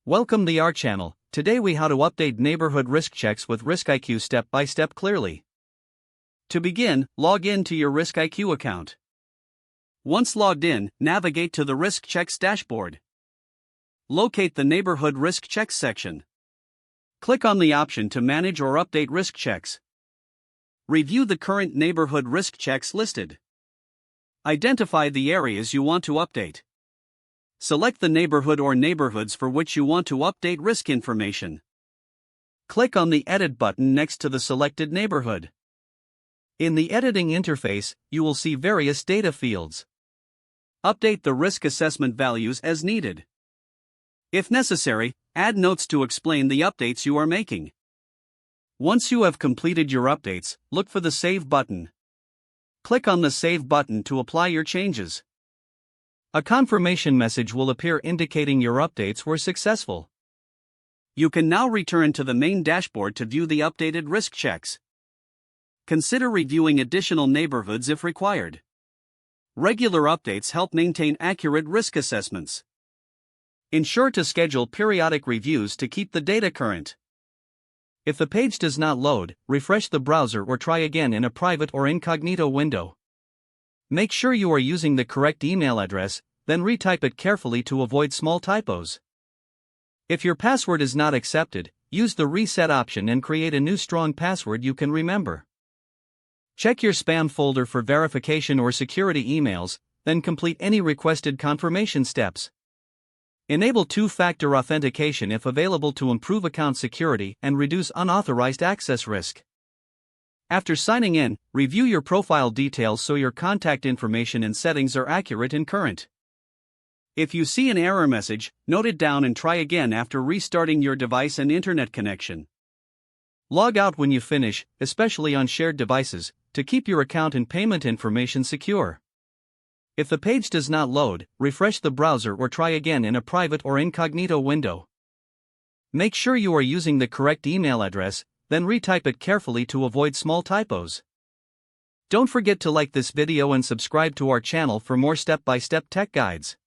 Welcome to our channel. Today we how to update neighborhood risk checks with RiskIQ step by step clearly. To begin, log in to your RiskIQ account. Once logged in, navigate to the Risk Checks dashboard. Locate the Neighborhood Risk Checks section. Click on the option to manage or update risk checks. Review the current neighborhood risk checks listed. Identify the areas you want to update. Select the neighborhood or neighborhoods for which you want to update risk information. Click on the Edit button next to the selected neighborhood. In the editing interface, you will see various data fields. Update the risk assessment values as needed. If necessary, add notes to explain the updates you are making. Once you have completed your updates, look for the Save button. Click on the Save button to apply your changes. A confirmation message will appear indicating your updates were successful. You can now return to the main dashboard to view the updated risk checks. Consider reviewing additional neighborhoods if required. Regular updates help maintain accurate risk assessments. Ensure to schedule periodic reviews to keep the data current. If the page does not load, refresh the browser or try again in a private or incognito window. Make sure you are using the correct email address, then retype it carefully to avoid small typos. If your password is not accepted, use the reset option and create a new strong password you can remember. Check your spam folder for verification or security emails, then complete any requested confirmation steps. Enable two-factor authentication if available to improve account security and reduce unauthorized access risk. After signing in, review your profile details so your contact information and settings are accurate and current. If you see an error message, note it down and try again after restarting your device and internet connection. Log out when you finish, especially on shared devices, to keep your account and payment information secure. If the page does not load, refresh the browser or try again in a private or incognito window. Make sure you are using the correct email address, then retype it carefully to avoid small typos. Don't forget to like this video and subscribe to our channel for more step-by-step tech guides.